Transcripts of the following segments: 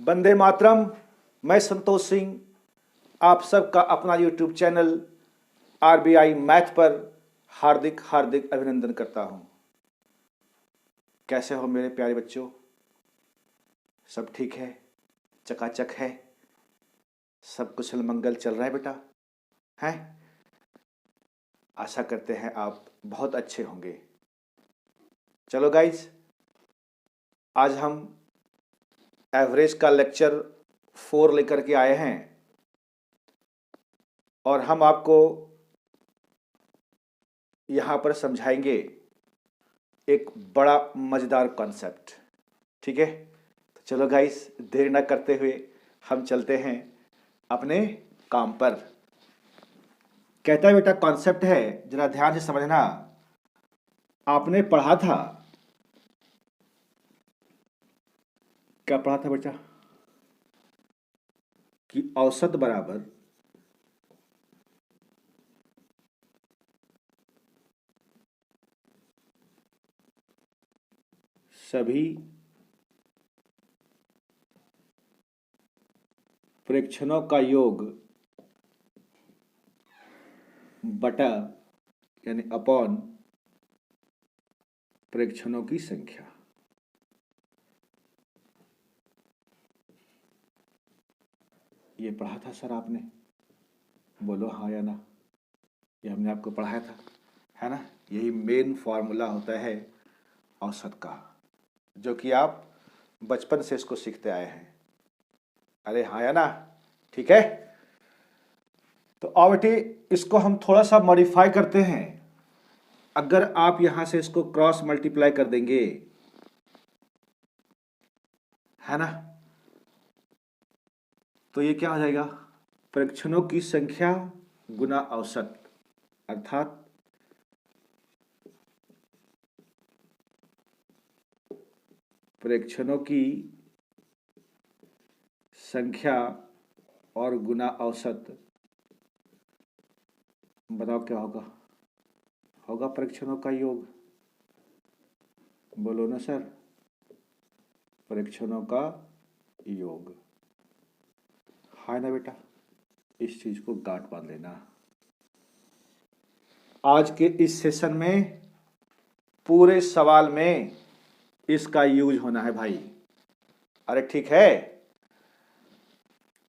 वंदे मातरम। मैं संतोष सिंह आप सबका अपना यूट्यूब चैनल आरबीआई मैथ पर हार्दिक हार्दिक अभिनंदन करता हूं। कैसे हो मेरे प्यारे बच्चों? सब ठीक है? चकाचक है? सब कुशल मंगल चल रहा है बेटा? हैं? आशा करते हैं आप बहुत अच्छे होंगे। चलो गाइज, आज हम एवरेज का लेक्चर 4 लेकर के आए हैं और हम आपको यहाँ पर समझाएंगे एक बड़ा मज़ेदार कॉन्सेप्ट। ठीक है, तो चलो गाइस, देर न करते हुए हम चलते हैं अपने काम पर। कहता है बेटा, कॉन्सेप्ट है, जरा ध्यान से समझना। आपने पढ़ा था, क्या पढ़ा था बेटा? कि औसत बराबर सभी प्रेक्षणों का योग बटा यानी अपॉन प्रेक्षणों की संख्या। ये पढ़ा था सर आपने? बोलो हाँ या ना। ये हमने आपको पढ़ाया था, है ना? यही मेन फॉर्मूला होता है औसत का, जो कि आप बचपन से इसको सीखते आए हैं। अरे हाँ या ना? ठीक है, तो अब बेटे इसको हम थोड़ा सा मॉडिफाई करते हैं। अगर आप यहां से इसको क्रॉस मल्टीप्लाई कर देंगे, है ना, तो ये क्या हो जाएगा? प्रेक्षणों की संख्या गुना औसत, अर्थात प्रेक्षणों की संख्या और गुना औसत। बताओ क्या होगा? होगा प्रेक्षणों का योग। बोलो ना सर, प्रेक्षणों का योग। हाँ ना बेटा, इस चीज को गांठ बांध लेना। आज के इस सेशन में पूरे सवाल में इसका यूज होना है भाई। अरे ठीक है,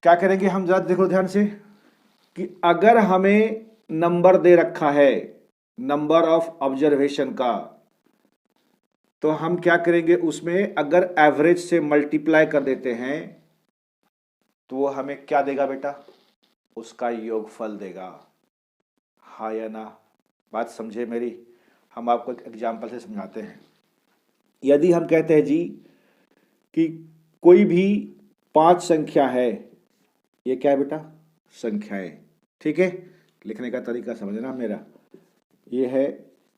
क्या करेंगे हम, जरा देखो ध्यान से, कि अगर हमें नंबर दे रखा है नंबर ऑफ ऑब्जर्वेशन का, तो हम क्या करेंगे, उसमें अगर एवरेज से मल्टीप्लाई कर देते हैं तो वो हमें क्या देगा बेटा? उसका योगफल देगा। हाँ या ना? बात समझे मेरी? हम आपको एक एग्जाम्पल से समझाते हैं। यदि हम कहते हैं जी कि कोई भी 5 संख्या है, ये क्या है बेटा? संख्याएं। ठीक है, लिखने का तरीका समझना मेरा। ये है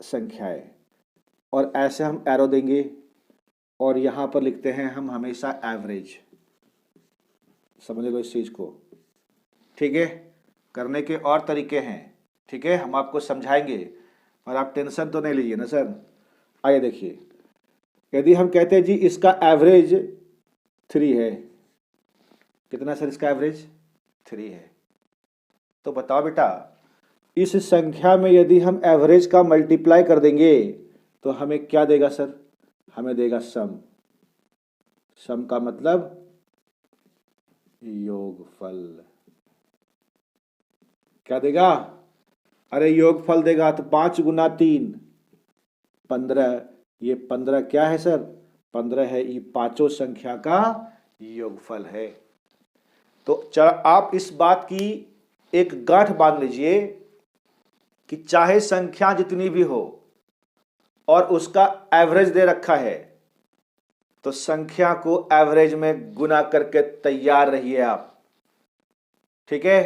संख्याएं, और ऐसे हम एरो देंगे और यहां पर लिखते हैं हम हमेशा एवरेज। समझ लो इस चीज को। ठीक है, करने के और तरीके हैं। ठीक है, हम आपको समझाएंगे, और आप टेंशन तो नहीं लीजिए ना सर। आइए देखिए, यदि हम कहते हैं जी इसका एवरेज 3 है। कितना सर इसका एवरेज? 3 है। तो बताओ बेटा, इस संख्या में यदि हम एवरेज का मल्टीप्लाई कर देंगे तो हमें क्या देगा सर? हमें देगा सम। सम का मतलब योगफल। क्या देगा? अरे योगफल देगा। तो 5 गुना 3 15। ये 15 क्या है सर? 15 है ये पांचों संख्या का योगफल है। तो आप इस बात की एक गांठ बांध लीजिए कि चाहे संख्या जितनी भी हो और उसका एवरेज दे रखा है, तो संख्या को एवरेज में गुना करके तैयार रहिए आप। ठीक है,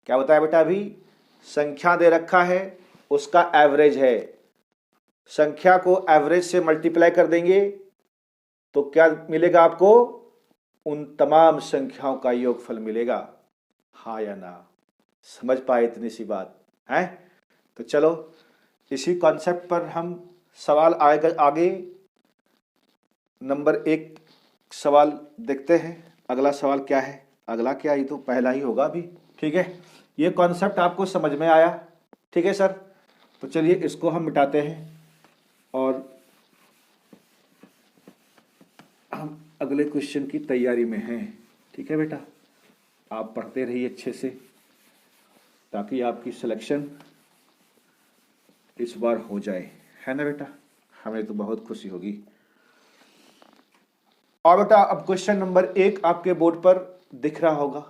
क्या बताया बेटा? अभी संख्या दे रखा है, उसका एवरेज है, संख्या को एवरेज से मल्टीप्लाई कर देंगे तो क्या मिलेगा आपको? उन तमाम संख्याओं का योगफल मिलेगा। हाँ या ना? समझ पाए इतनी सी बात है? तो चलो इसी कॉन्सेप्ट पर हम सवाल आगे नंबर 1 सवाल देखते हैं अगला सवाल क्या है, अगला क्या, ये तो पहला ही होगा अभी। ठीक है, ये कॉन्सेप्ट आपको समझ में आया? ठीक है सर, तो चलिए इसको हम मिटाते हैं और हम अगले क्वेश्चन की तैयारी में हैं। ठीक है बेटा, आप पढ़ते रहिए अच्छे से ताकि आपकी सिलेक्शन इस बार हो जाए, है ना बेटा? हमें तो बहुत खुशी होगी। और बेटा अब क्वेश्चन नंबर 1 आपके बोर्ड पर दिख रहा होगा।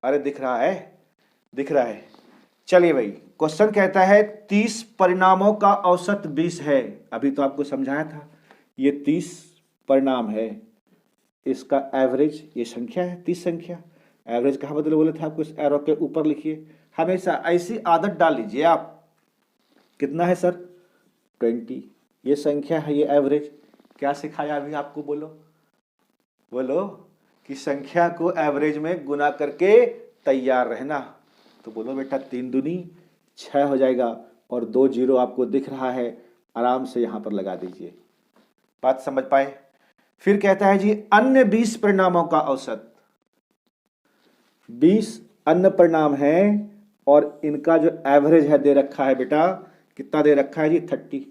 अरे दिख रहा है, दिख रहा है। चलिए भाई, क्वेश्चन कहता है 30 परिणामों का औसत 20 है। अभी तो आपको समझाया था, ये 30 परिणाम है, इसका एवरेज ये संख्या है, 30 संख्या। एवरेज कहाँ बदले बोले थे आपको, इस एरो के ऊपर लिखिए। हमेशा ऐसी आदत डाल लीजिए आप। कितना है सर? 20। ये संख्या है, ये एवरेज। क्या सिखाया अभी आपको? बोलो बोलो कि संख्या को एवरेज में गुना करके तैयार रहना। तो बोलो बेटा 3 दूनी 6 हो जाएगा और 2 जीरो आपको दिख रहा है, आराम से यहां पर लगा दीजिए। बात समझ पाए? फिर कहता है जी अन्य 20 परिणामों का औसत। 20 अन्य परिणाम है और इनका जो एवरेज है दे रखा है बेटा, कितना दे रखा है जी? 30।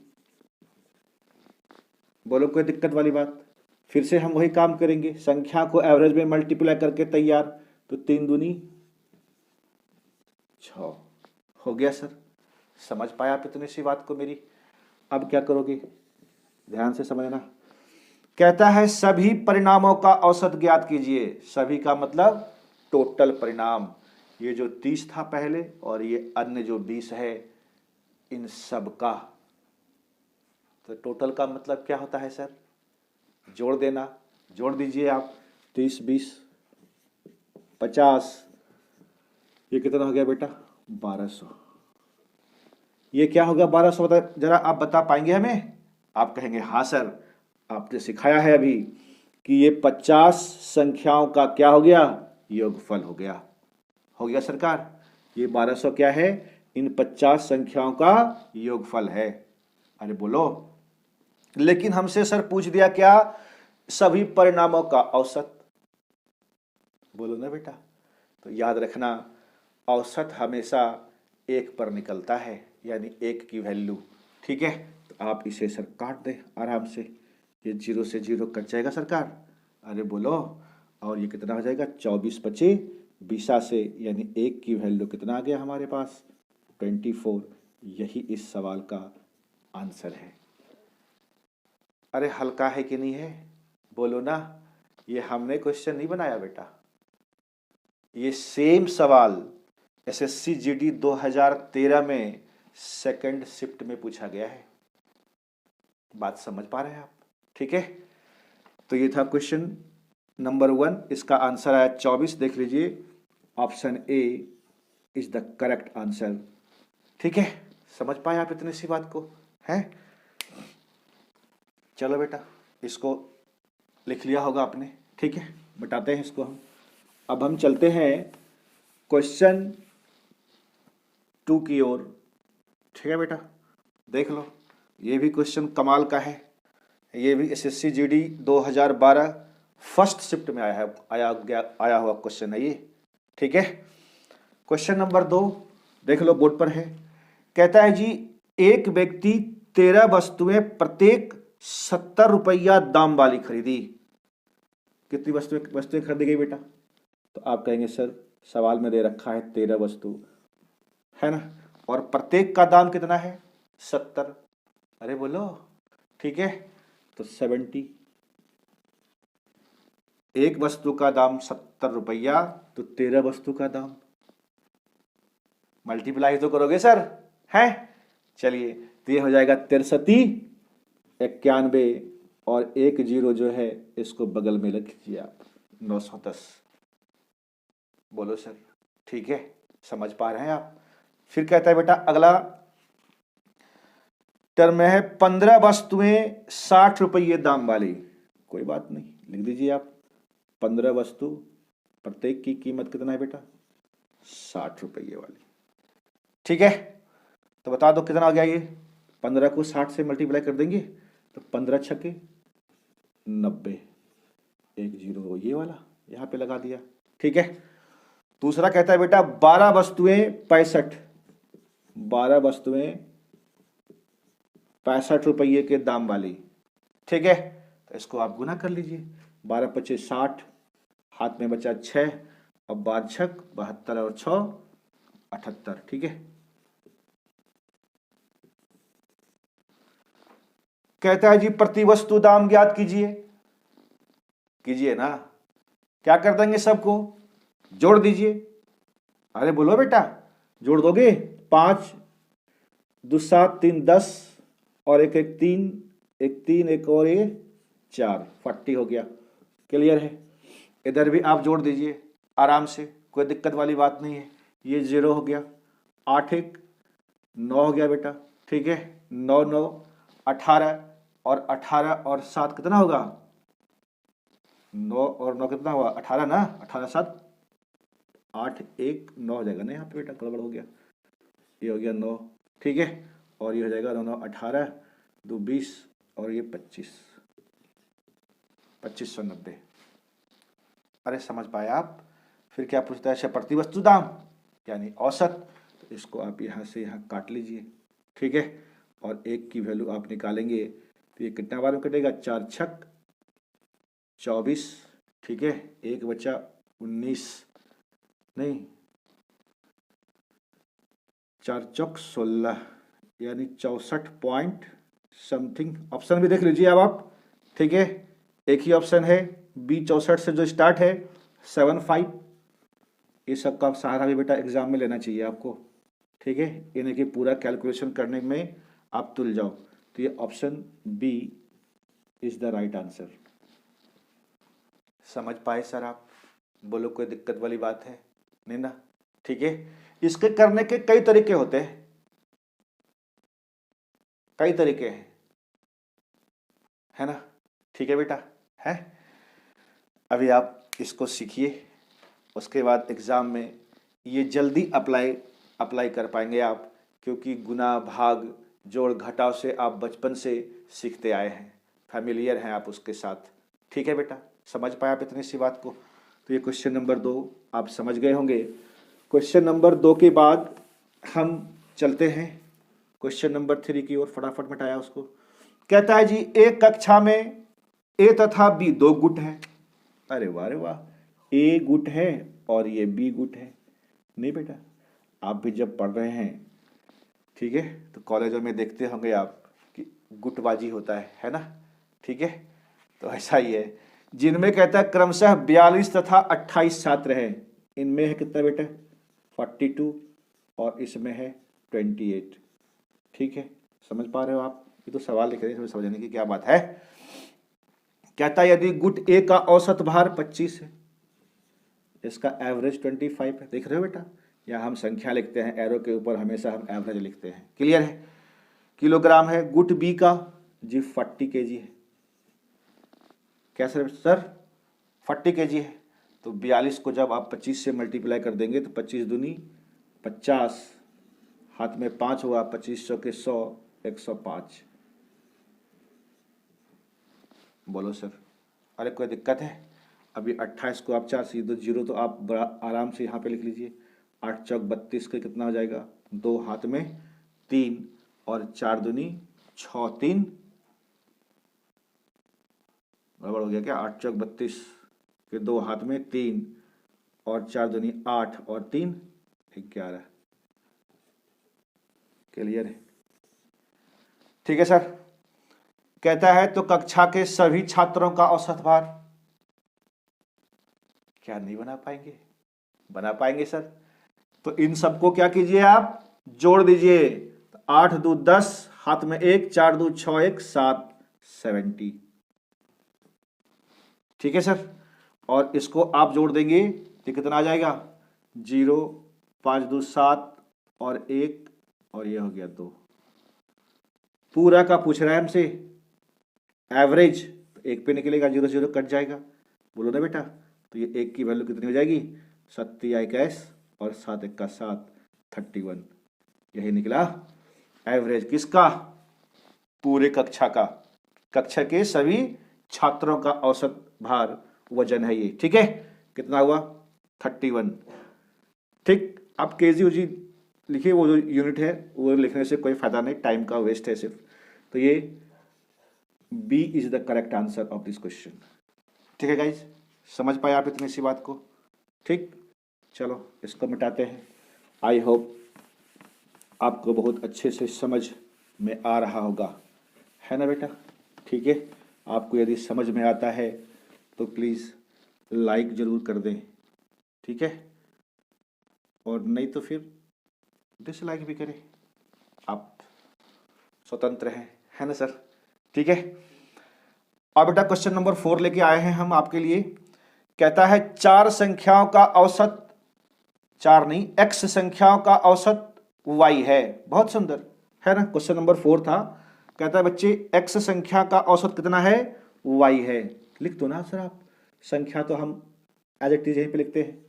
बोलो कोई दिक्कत वाली बात? फिर से हम वही काम करेंगे, संख्या को एवरेज में मल्टीप्लाई करके तैयार। तो 3 दूनी 6 हो गया सर। समझ पाया आप इतनी सी बात को मेरी? अब क्या करोगे, ध्यान से समझना। कहता है सभी परिणामों का औसत ज्ञात कीजिए। सभी का मतलब टोटल परिणाम। ये जो 30 था पहले और ये अन्य जो 20 है, इन सब का। तो टोटल का मतलब क्या होता है सर? जोड़ देना। जोड़ दीजिए आप, 30 20 50, ये कितना हो गया बेटा? 1200। ये क्या होगा 1200? बता जरा, आप बता पाएंगे हमें? आप कहेंगे हाँ सर, आपने सिखाया है अभी कि ये 50 संख्याओं का क्या हो गया? योगफल हो गया। हो गया सरकार? ये 1200 क्या है? इन 50 संख्याओं का योगफल है। अरे बोलो। लेकिन हमसे सर पूछ दिया क्या? सभी परिणामों का औसत। बोलो ना बेटा। तो याद रखना, औसत हमेशा 1 पर निकलता है, यानी 1 की वैल्यू। ठीक है, तो आप इसे सर काट दें आराम से। ये 0 से 0 कट जाएगा सरकार। अरे बोलो। और ये कितना हो जाएगा? 24 बचे 20 से, यानी 1 की वैल्यू कितना आ गया हमारे पास? 24। यही इस सवाल का आंसर है। अरे हल्का है कि नहीं है? बोलो ना। ये हमने क्वेश्चन नहीं बनाया बेटा, ये सेम सवाल एसएससी जीडी 2013 में सेकंड शिफ्ट में पूछा गया है। बात समझ पा रहे हैं आप? ठीक है, तो ये था क्वेश्चन नंबर 1। इसका आंसर आया 24। देख लीजिए, option A is the correct answer. ठीक है, समझ पाए आप इतनी सी बात को? है, चलो बेटा, इसको लिख लिया होगा आपने। ठीक है, बताते हैं इसको हम। अब हम चलते हैं क्वेश्चन 2 की ओर। ठीक है बेटा, देख लो, ये भी क्वेश्चन कमाल का है। ये भी एसएससी जीडी 2012 फर्स्ट शिफ्ट में आया हुआ क्वेश्चन है ये। ठीक है, क्वेश्चन नंबर 2 देख लो, बोर्ड पर है। कहता है जी एक व्यक्ति 13 वस्तुएं प्रत्येक 70 रुपया दाम वाली खरीदी। कितनी वस्तुएं खरीदी गई बेटा? तो आप कहेंगे सर सवाल में दे रखा है 13 वस्तु, है ना, और प्रत्येक का दाम कितना है? 70। अरे बोलो। ठीक है, तो 70। एक वस्तु का दाम 70 रुपया, तो 13 वस्तु का दाम मल्टीप्लाई तो करोगे सर, है? चलिए, तो ये हो जाएगा 63 91, और 1 जीरो जो है इसको बगल में रख लीजिए आप, 910। बोलो सर, ठीक है, समझ पा रहे हैं आप? फिर कहता है बेटा अगला टर्म में है 15 वस्तुएं 60 रुपये दाम वाली। कोई बात नहीं, लिख दीजिए आप 15 वस्तु, प्रत्येक की कीमत कितना है बेटा? 60 रुपये वाली। ठीक है, तो बता दो कितना आ गया ये? 15 को 60 से मल्टीप्लाई कर देंगे तो 15 छक्के 90, 1 जीरो ये वाला, यहाँ पे लगा दिया, ठीक है। दूसरा कहता है बेटा 12 वस्तुएं 65, 12 वस्तुएं 65 रुपये के दाम वाली, ठीक है। तो इसको आप गुना कर लीजिए, 12 पच्चीस 60, हाथ में बचा 6, अब 12 छक 72 और 6 78, ठीक है। कहता है जी प्रति वस्तु दाम ज्ञात कीजिए, कीजिए ना, क्या कर देंगे, सबको जोड़ दीजिए। अरे बोलो बेटा, जोड़ दोगे, 5 2 7 3 10 और एक 3 एक 3 एक और ये 4, 40 हो गया, क्लियर है। इधर भी आप जोड़ दीजिए आराम से, कोई दिक्कत वाली बात नहीं है। ये 0 हो गया, 8 1 9 हो गया बेटा, ठीक है। 9 9 18 और 18 और 7 कितना होगा, 9 और 9 कितना हुआ, 18 ना, 18 7 8 1 9 हो जाएगा ना, यहाँ पे बेटा गड़बड़ हो गया, ये हो गया 9, ठीक है। और ये हो जाएगा 9 9 18 2 20 और ये 25, 2590। अरे समझ पाए आप। फिर क्या पूछता है, प्रति वस्तु दाम यानी औसत, तो इसको आप यहाँ से यहाँ काट लीजिए, ठीक है। और एक की वैल्यू आप निकालेंगे तो ये कितना बार में कटेगा, 4 छक 24, ठीक है। एक बचा 19, नहीं 4 चौक 16 यानी 64 पॉइंट समथिंग। ऑप्शन भी देख लीजिए अब आप, ठीक है। एक ही ऑप्शन है बी 64 से जो स्टार्ट है 75, ये सब का सहारा भी बेटा एग्जाम में लेना चाहिए आपको, ठीक है। इन्हें की पूरा कैलकुलेशन करने में आप तुल जाओ, तो ये option B is the right answer. समझ पाए सर आप, बोलो कोई दिक्कत वाली बात है नहीं ना, ठीक है। इसके करने के कई तरीके होते हैं, कई तरीके हैं, है ना, ठीक है बेटा, है। अभी आप इसको सीखिए, उसके बाद एग्जाम में ये जल्दी अप्लाई कर पाएंगे आप, क्योंकि गुना भाग जोड़ घटाव से आप बचपन से सीखते आए हैं, फैमिलियर हैं आप उसके साथ, ठीक है बेटा। समझ पाए आप इतनी सी बात को। तो ये क्वेश्चन नंबर 2 आप समझ गए होंगे। क्वेश्चन नंबर 2 के बाद हम चलते हैं क्वेश्चन नंबर 3 की ओर, फटाफट मिटाया उसको। कहता है जी एक कक्षा में ए तथा बी 2 गुट हैं। अरे वाह रे वाह, ए गुट है और ये बी गुट है। नहीं बेटा, आप भी जब पढ़ रहे हैं, ठीक है, तो कॉलेजों में देखते होंगे आप कि गुटबाजी होता है ना, ठीक है। तो ऐसा ही है, जिनमें कहता है क्रमशः 42 तथा 28 छात्र हैं। इनमें है कितना बेटा, 42 और इसमें है 28, ठीक है। समझ पा रहे हो आप, ये तो सवाल लिख रहे हैं, समझने की क्या बात है। कहता है यदि गुट ए का औसत भार 25 है, इसका एवरेज 25 है। देख रहे हो बेटा, यहाँ हम संख्या लिखते हैं, एरो के ऊपर हमेशा हम एवरेज लिखते हैं, क्लियर है। किलोग्राम है। गुट बी का जी 40 kg है। कैसे सर, 40 kg है, तो 42 को जब आप 25 से मल्टीप्लाई कर देंगे तो 25 दूनी 50, हाथ में 5 हुआ, 2500 के 100 105। बोलो सर, अरे कोई दिक्कत है। अभी 28 को आप 4 से 0 तो आप बड़ा आराम से यहाँ पे लिख लीजिए। 8 चौक 32 के कितना हो जाएगा, 2 हाथ में 3 और 4 दूनी 6 3, बराबर हो गया क्या, 8 चौक 32 के 2 हाथ में 3 और 4 दूनी 8 और 3 11। क्लियर है, ठीक है सर। कहता है तो कक्षा के सभी छात्रों का औसत भार, क्या नहीं बना पाएंगे, बना पाएंगे सर। तो इन सबको क्या कीजिए, आप जोड़ दीजिए। 8 2 10, हाथ में 1, 4 2 6 1 7 70, ठीक है सर। और इसको आप जोड़ देंगे तो कितना आ जाएगा, 0 5 2 7 और 1 और ये हो गया 2। पूरा का पूछ रहा है हमसे एवरेज, तो 1 पे निकलेगा, 0 0 कट जाएगा, बोलो ना बेटा। तो ये 1 की वैल्यू कितनी हो जाएगी, 27 और 7 1 का 7 31। यही निकला एवरेज किसका, पूरे कक्षा का, कक्षा के सभी छात्रों का औसत भार वजन है ये, ठीक है। कितना हुआ 31। ठीक, आप केजी उजी लिखिए, वो जो यूनिट है वो लिखने से कोई फायदा नहीं, टाइम का वेस्ट है सिर्फ। तो ये B is the correct answer of this question. ठीक है गाइज, समझ पाए आप इतनी सी बात को? ठीक, चलो इसको मिटाते हैं। आई होप आपको बहुत अच्छे से समझ में आ रहा होगा, है ना बेटा? ठीक है, आपको यदि समझ में आता है तो प्लीज़ लाइक ज़रूर कर दें, ठीक है? और नहीं तो फिर डिसलाइक भी करें, आप स्वतंत्र हैं, है ना सर? ठीक है, अब बेटा क्वेश्चन नंबर 4 लेके आए हैं हम आपके लिए। कहता है चार संख्याओं का औसत, चार नहीं, एक्स संख्याओं का औसत वाई है। बहुत सुंदर, है ना? क्वेश्चन नंबर 4 था, कहता है बच्चे एक्स संख्या का औसत कितना है, वाई है। लिख दो ना सर आप, संख्या तो हम एज इट इज यहीं पे लिखते हैं।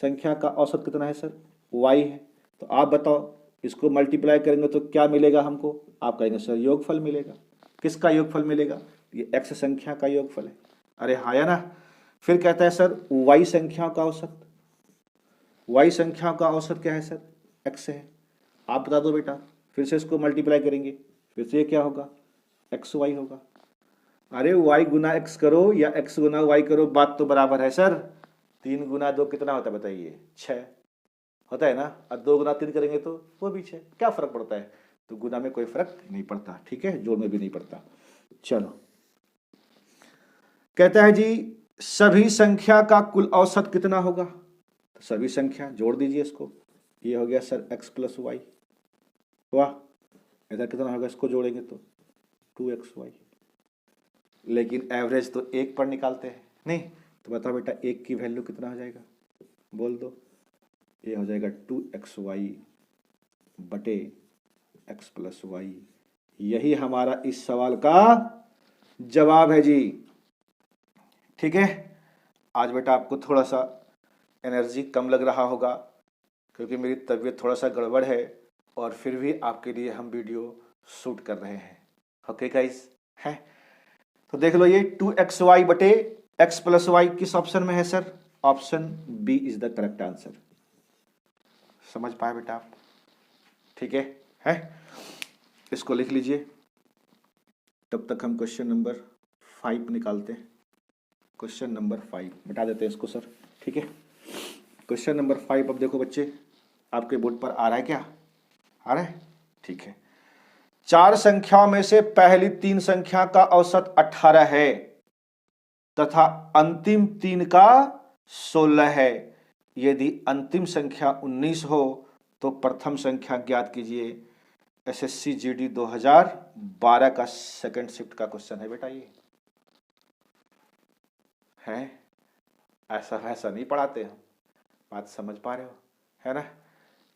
संख्या का औसत कितना है सर, वाई है। तो आप बताओ इसको मल्टीप्लाई करेंगे तो क्या मिलेगा हमको? आप कहेंगे सर योगफल मिलेगा। किसका योगफल मिलेगा? ये एक्स संख्या का योगफल है। अरे हाँ या ना? फिर कहता है सर वाई संख्या का औसत, वाई संख्या का औसत क्या है सर, एक्स है। आप बता दो बेटा, फिर से इसको मल्टीप्लाई करेंगे, फिर से ये क्या होगा, एक्स वाई होगा। अरे वाई गुना एक्स करो या एक्स गुना वाई करो, बात तो बराबर है सर। 3 गुना 2 कितना होता है बताइए, 6 होता है ना। और 2 गुना 3 करेंगे तो वो भी 6, क्या फर्क पड़ता है? तो गुना में कोई फर्क नहीं पड़ता, ठीक है, जोड़ में भी नहीं पड़ता। चलो, कहता है जी सभी संख्या का कुल औसत कितना होगा? तो सभी संख्या जोड़ दीजिए इसको, ये हो गया सर एक्स प्लस वाई। वाह, इधर कितना होगा इसको जोड़ेंगे तो 2xy। लेकिन एवरेज तो 1 पर निकालते हैं नहीं, तो बताओ बेटा 1 की वैल्यू कितना हो जाएगा, बोल दो। ये हो जाएगा 2xy बटे x प्लस वाई। यही हमारा इस सवाल का जवाब है जी। ठीक है, आज बेटा आपको थोड़ा सा एनर्जी कम लग रहा होगा क्योंकि मेरी तबीयत थोड़ा सा गड़बड़ है, और फिर भी आपके लिए हम वीडियो शूट कर रहे हैं। ओके गाइस, है तो देख लो, ये 2xy बटे x प्लस वाई किस ऑप्शन में है sir? Option B is the correct answer. समझ पाए बेटा आप? ठीक है? इसको लिख लीजिए, तब तक हम क्वेश्चन नंबर 5 निकालते हैं। क्वेश्चन नंबर 5 मिटा देते हैं इसको सर, ठीक है? क्वेश्चन नंबर 5 अब देखो बच्चे, आपके बोर्ड पर आ रहा है क्या? आ रहा है, ठीक है। चार संख्याओं में से पहली 3 संख्या का औसत 18 है तथा अंतिम 3 का 16 है। यदि अंतिम संख्या 19 हो तो प्रथम संख्या ज्ञात कीजिए। एसएससी जीडी 2012 का सेकंड शिफ्ट का क्वेश्चन है बेटा। ये है, ऐसा वैसा नहीं पढ़ाते हम, बात समझ पा रहे हो, है ना?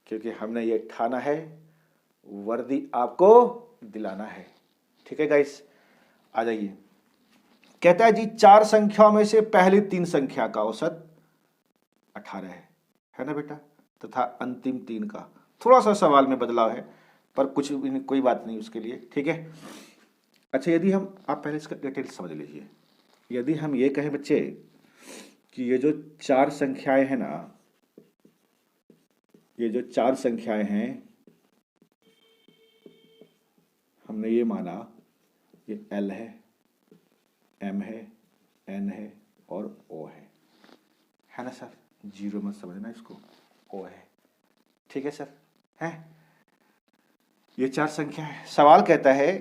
क्योंकि हमने ये ठाना है वर्दी आपको दिलाना है। ठीक है गाइस, आ जाइए। कहता है जी चार संख्याओं में से पहली 3 संख्या का औसत 18 है ना बेटा, तथा अंतिम 3 का। थोड़ा सा सवाल में बदलाव है पर कुछ कोई बात नहीं उसके लिए, ठीक है। अच्छा, यदि हम, आप पहले इसका डिटेल समझ लीजिए। यदि हम ये कहें बच्चे कि ये जो 4 संख्याएं हैं ना, ये जो 4 संख्याएं हैं, हमने ये माना ये L है, M है, N है और O है ना सर? जीरो मत समझना इसको, O है, ठीक है सर? है, ये 4 संख्या है। सवाल कहता है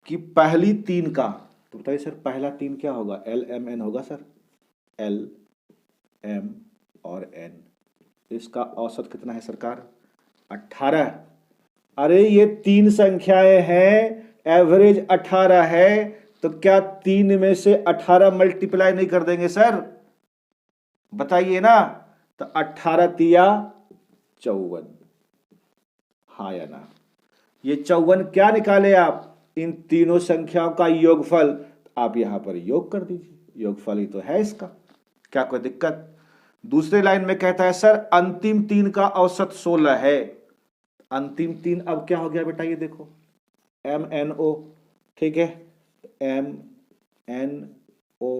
कि पहली 3 का, तो बताइए सर पहला 3 क्या होगा? L M N होगा सर, L M और N। इसका औसत कितना है सरकार? 18। अरे ये 3 संख्याएं हैं, एवरेज 18 है, तो क्या 3 में से 18 मल्टीप्लाई नहीं कर देंगे सर? बताइए ना। तो 18 तिया 54, हाँ या ना? ये 54 क्या निकाले आप? इन तीनों संख्याओं का योगफल। आप यहां पर योग कर दीजिए, योगफल ही तो है इसका, क्या कोई दिक्कत? दूसरे लाइन में कहता है सर अंतिम 3 का औसत 16 है। अंतिम 3 अब क्या हो गया बेटा? ये देखो MNO, ठीक है, MNO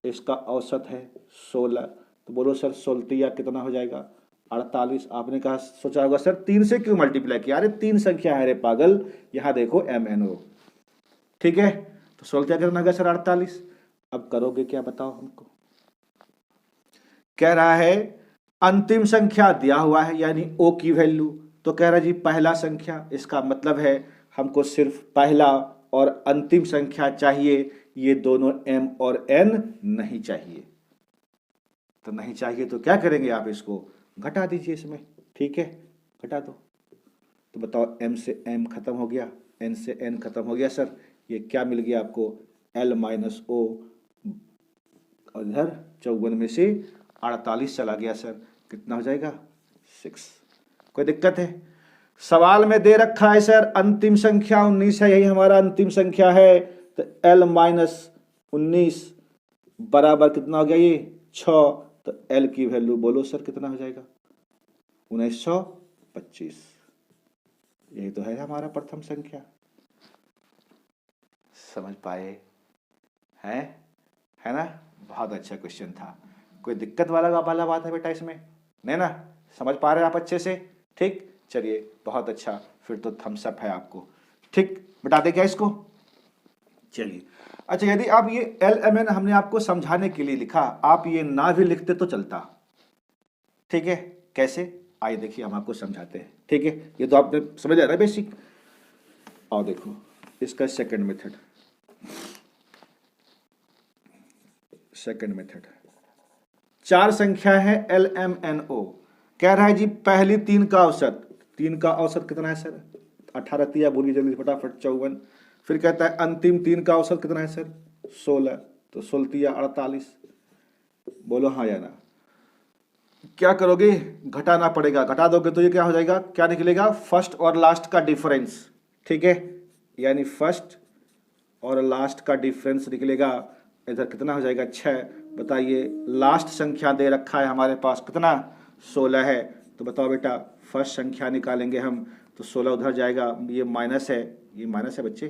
इसका औसत है 16, तो बोलो सर 16 कितना हो जाएगा 48। आपने कहा सोचा होगा सर 3 से क्यों मल्टीप्लाई किया, अरे 3 संख्या है रे पागल, यहां देखो MNO, ठीक है। तो 16 कितना होगा सर 48। अब करोगे क्या बताओ हमको। कह रहा है अंतिम संख्या दिया हुआ है यानी O की वैल्यू, तो कह रहा है जी पहला संख्या, इसका मतलब है हमको सिर्फ पहला और अंतिम संख्या चाहिए, ये दोनों M और N नहीं चाहिए। तो नहीं चाहिए तो क्या करेंगे आप, इसको घटा दीजिए इसमें, ठीक है, घटा दो। तो बताओ M से M खत्म हो गया, N से N खत्म हो गया सर, ये क्या मिल गया आपको L माइनस O, और इधर 54 में से 48 चला गया सर, कितना हो जाएगा 6। कोई दिक्कत है। सवाल में दे रखा है सर अंतिम संख्या 19 है, यही हमारा अंतिम संख्या है, तो L माइनस 19 बराबर कितना हो गया ये 6, तो L की वैल्यू बोलो सर कितना हो जाएगा 1925। यही तो है हमारा प्रथम संख्या। समझ पाए हैं, है ना। बहुत अच्छा क्वेश्चन था, कोई दिक्कत वाला बात है बेटा इसमें, नहीं ना, समझ पा रहे हैं आप अच्छे से, ठीक। चलिए बहुत अच्छा, फिर तो थम्स अप है आपको, ठीक। बता दे क्या इसको, चलिए। अच्छा यदि आप ये LMN हमने आपको समझाने के लिए लिखा, आप ये ना भी लिखते तो चलता, ठीक है। कैसे, आइए देखिए हम आपको समझाते हैं, ठीक है। ये तो आपने समझ आ रहा है बेसिक। और देखो इसका सेकंड मेथड, चार संख्या है LMNO, कह रहा है जी पहली 3 का औसत, 3 का औसत कितना है सर 18, तिया बोलिए जल्दी फटाफट 54। फिर कहता है अंतिम 3 का औसत कितना है सर 16, तो 16 तिया 48। बोलो हाँ या ना। क्या करोगे, घटाना पड़ेगा, घटा दोगे तो ये क्या हो जाएगा, क्या निकलेगा फर्स्ट और लास्ट का डिफरेंस, ठीक है, यानी फर्स्ट और लास्ट का डिफरेंस निकलेगा, इधर कितना हो जाएगा 6। बताइए लास्ट संख्या दे रखा है हमारे पास कितना 16 है, तो बताओ बेटा फर्स्ट संख्या निकालेंगे हम, तो 16 उधर जाएगा, ये माइनस है, ये माइनस है बच्चे,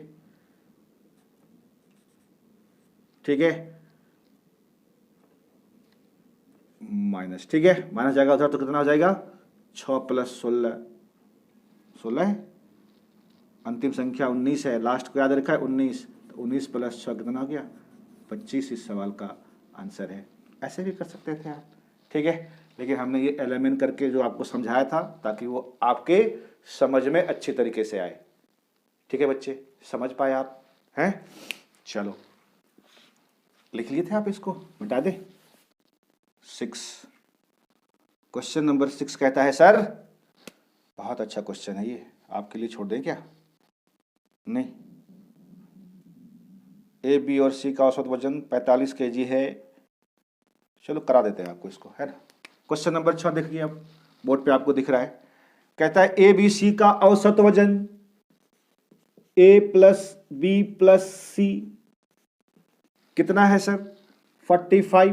ठीक है, माइनस, ठीक है, माइनस जाएगा उधर, तो कितना हो जाएगा 6 प्लस 16, 16 है, अंतिम संख्या 19 है, लास्ट को याद रखा है 19, तो 19 प्लस 6 कितना हो गया 25, इस सवाल का आंसर है। ऐसे भी कर सकते थे आप, ठीक है, लेकिन हमने ये LMN करके जो आपको समझाया था ताकि वो आपके समझ में अच्छे तरीके से आए, ठीक है बच्चे, समझ पाए आप हैं। चलो लिख लिए थे आप, इसको मिटा दे। 6, क्वेश्चन नंबर 6 कहता है सर, बहुत अच्छा क्वेश्चन है ये, आपके लिए छोड़ दें क्या, नहीं, A, B और C का औसत वजन 45 kg है, चलो करा देते हैं आपको इसको, है ना। क्वेश्चन नंबर 6 देखिए, अब बोर्ड पे आपको दिख रहा है, कहता है ABC का औसत वजन A plus B plus C कितना है सर 45,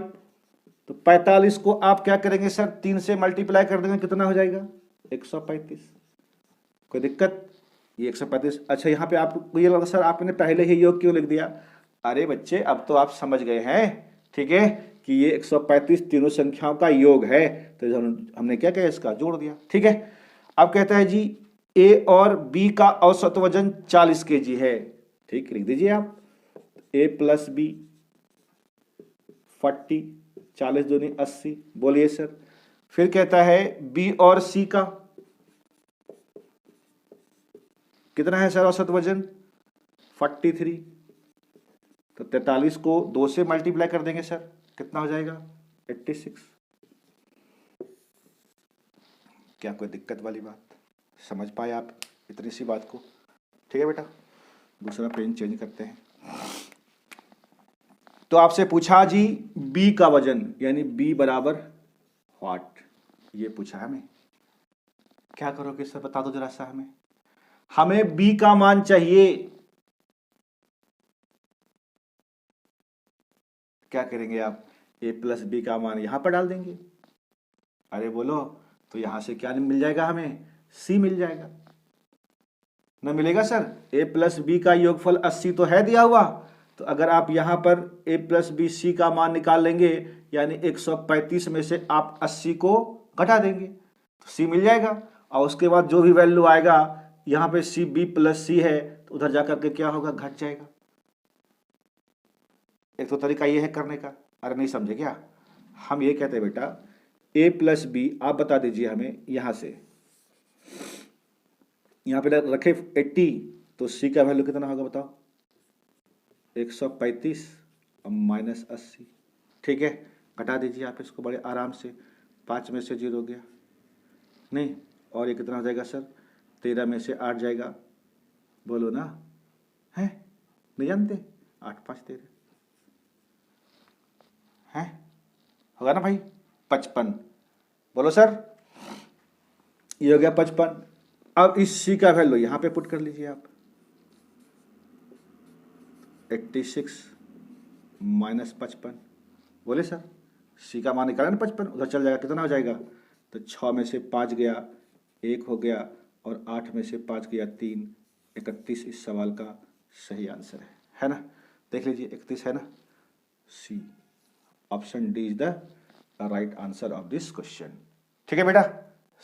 तो 45 को आप क्या करेंगे सर 3 से मल्टीप्लाई कर देंगे, कितना हो जाएगा 135। कोई दिक्कत, ये 135। अच्छा यहाँ पे आपको ये लगा सर आपने पहले ही योग क्यों लिख दिया, अरे बच्चे अब तो आप समझ गए हैं, ठीक है, कि ये 135 तीनों संख्याओं का योग है, तो हमने क्या किया इसका जोड़ दिया, ठीक है। अब कहता है जी A और B का औसत वजन 40 kg है, ठीक, लिख दीजिए आप A प्लस B 40, 40 दूनी 80, बोलिए सर। फिर कहता है B और C का कितना है सर औसत वजन 43, तो 43 को 2 से मल्टीप्लाई कर देंगे सर, कितना हो जाएगा 86। क्या कोई दिक्कत वाली बात, समझ पाए आप इतनी सी बात को, ठीक है बेटा। दूसरा पेन चेंज करते हैं। तो आपसे पूछा जी B का वजन, यानी B बराबर व्हाट, ये पूछा है हमें, क्या करोगे सर बता दो जरा सा, हमें B का मान चाहिए, क्या करेंगे आप A प्लस B का मान यहां पर डाल देंगे, अरे बोलो, तो यहां से क्या मिल जाएगा हमें C मिल जाएगा, ना मिलेगा सर। A प्लस B का योगफल 80 तो है दिया हुआ, तो अगर आप यहाँ पर a प्लस बी सी का मान निकाल लेंगे, यानी 135 में से आप 80 को घटा देंगे तो सी मिल जाएगा। और उसके बाद जो भी वैल्यू आएगा, यहाँ पे सी बी प्लस सी है तो उधर जाकर के क्या होगा, घट जाएगा। एक तो तरीका ये है करने का। अरे नहीं समझे क्या? हम ये कहते हैं बेटा a प्लस बी, आप बता दीजिए हमें यहाँ से, यहाँ पे रखे 80 तो c का वैल्यू कितना होगा बताओ, 135 और माइनस 80। ठीक है, घटा दीजिए आप इसको बड़े आराम से, 5 में से 0 गया नहीं, और ये कितना हो जाएगा सर, 13 में से 8 जाएगा, बोलो ना, है नहीं जानते, 8 5 13 है, होगा ना भाई, 55। बोलो सर, ये हो गया 55। अब इस सी का वैल्यू यहां पे पुट कर लीजिए आप, 86 माइनस 55। बोले सर, सी का मान निकाला ना 55, उधर चल जाएगा, कितना हो जाएगा, तो 6 में से 5 गया 1 हो गया, और 8 में से 5 गया 3, 31 इस सवाल का सही आंसर है ना। देख लीजिए 31 है ना, C option D is the right answer of this question. ठीक है बेटा,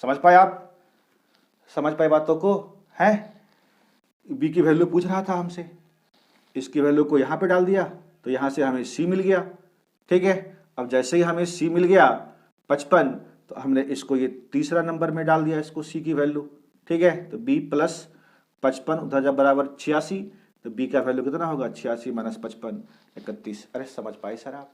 समझ पाए आप, समझ पाए बातों को है। बी की वैल्यू पूछ रहा था हमसे, इसकी वैल्यू को यहाँ पे डाल दिया तो यहाँ से हमें सी मिल गया। ठीक है, अब जैसे ही हमें सी मिल गया 55, तो हमने इसको ये तीसरा नंबर में डाल दिया, इसको सी की वैल्यू। ठीक है, तो b प्लस 55 उधर जब बराबर 86, तो b का वैल्यू कितना होगा, 86 माइनस 55 31। अरे समझ पाए सर आप,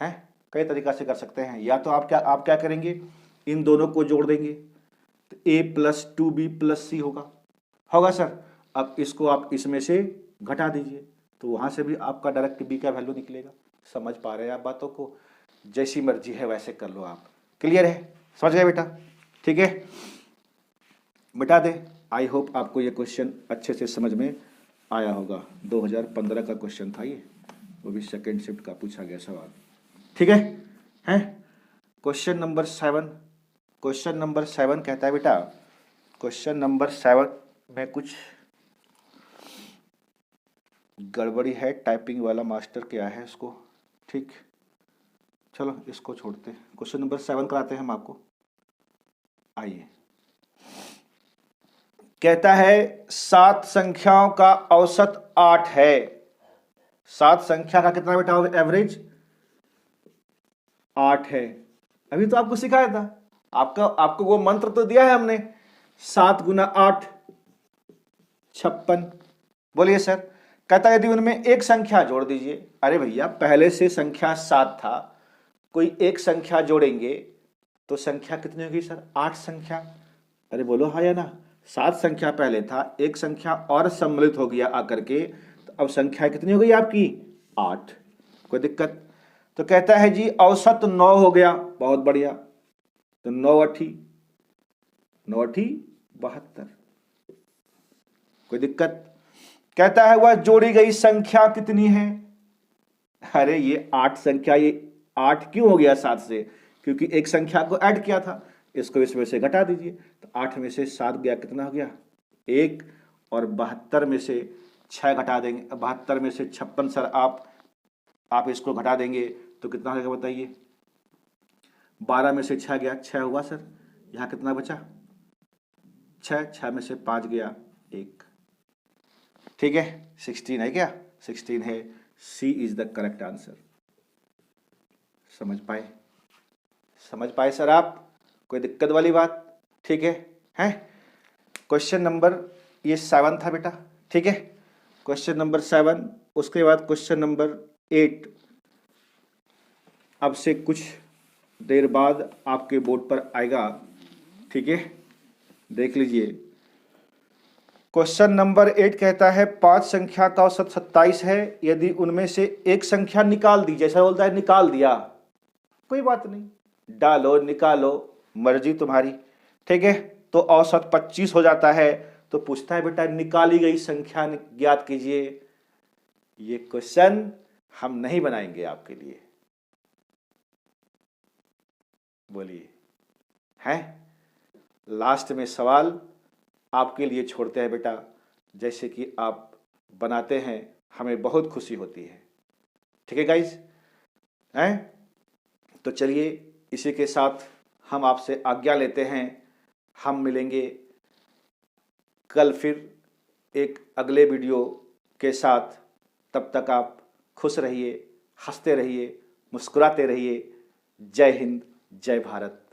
हैं कई तरीका से कर सकते हैं। या तो आप क्या करेंगे, इन दोनों को जोड़ देंगे तो a प्लस 2b प्लस सी होगा सर। अब इसको आप इसमें से घटा दीजिए तो वहां से भी आपका डायरेक्ट b का वैल्यू निकलेगा। समझ पा रहे हैं आप बातों को, जैसी मर्जी है वैसे कर लो आप। क्लियर है, समझ गए बेटा? ठीक है, मिटा दे। आई होप आपको ये क्वेश्चन अच्छे से समझ में आया होगा। 2015 का क्वेश्चन था ये, वो भी सेकेंड शिफ्ट का पूछा गया सवाल। ठीक है, हैं क्वेश्चन नंबर 7। क्वेश्चन नंबर 7 कहता है बेटा, क्वेश्चन नंबर 7 में कुछ गड़बड़ी है, टाइपिंग वाला मास्टर क्या है इसको। ठीक, चलो इसको छोड़ते हैं, क्वेश्चन नंबर 7 कराते हैं हम आपको। आइए, कहता है 7 संख्याओं का औसत 8 है। 7 संख्या का कितना बेटा होगा एवरेज, 8 है। अभी तो आपको सिखाया था, आपको वो मंत्र तो दिया है हमने, 7 गुना 8 56। बोलिए सर, कहता है यदि उनमें एक संख्या जोड़ दीजिए। अरे भैया पहले से संख्या 7 था, कोई एक संख्या जोड़ेंगे तो संख्या कितनी होगी सर, 8 संख्या। अरे बोलो हाँ या ना, 7 संख्या पहले था, एक संख्या और सम्मिलित हो गया आकर के, तो अब संख्या कितनी हो गई आपकी, 8। कोई दिक्कत? तो कहता है जी औसत 9 हो गया, बहुत बढ़िया। तो 9 8 72। कोई दिक्कत? कहता है वह जोड़ी गई संख्या कितनी है। अरे ये 8 संख्या, ये 8 क्यों हो गया 7 से, क्योंकि एक संख्या को ऐड किया था, इसको इसमें से घटा दीजिए तो 8 में से 7 गया, कितना हो गया 1, और 72 में से 6 घटा देंगे, 72 में से 56 सर आप इसको घटा देंगे तो कितना हो जाएगा बताइए, 12 में से 6 गया, 6 हुआ सर। यहाँ कितना बचा 6 में से 5 गया 1। ठीक है, 16 है क्या, 16 है। सी इज द करेक्ट आंसर। समझ पाए सर आप, कोई दिक्कत वाली बात? ठीक है, हैं क्वेश्चन नंबर ये 7 था बेटा। ठीक है, क्वेश्चन नंबर 7। उसके बाद क्वेश्चन नंबर 8 अब से कुछ देर बाद आपके बोर्ड पर आएगा। ठीक है, देख लीजिए। क्वेश्चन नंबर 8 कहता है 5 संख्या का औसत 27 है, यदि उनमें से एक संख्या निकाल दी, जैसा बोलता है निकाल दिया, कोई बात नहीं, डालो निकालो मर्जी तुम्हारी। ठीक है, तो औसत 25 हो जाता है। तो पूछता है बेटा निकाली गई संख्या ज्ञात कीजिए। ये क्वेश्चन हम नहीं बनाएंगे आपके लिए, बोलिए, है लास्ट में सवाल आपके लिए छोड़ते हैं बेटा, जैसे कि आप बनाते हैं हमें बहुत खुशी होती है। ठीक है गाइज, हैं? तो चलिए इसी के साथ हम आपसे आज्ञा लेते हैं। हम मिलेंगे कल फिर एक अगले वीडियो के साथ। तब तक आप खुश रहिए, हंसते रहिए, मुस्कुराते रहिए। जय हिंद, जय भारत।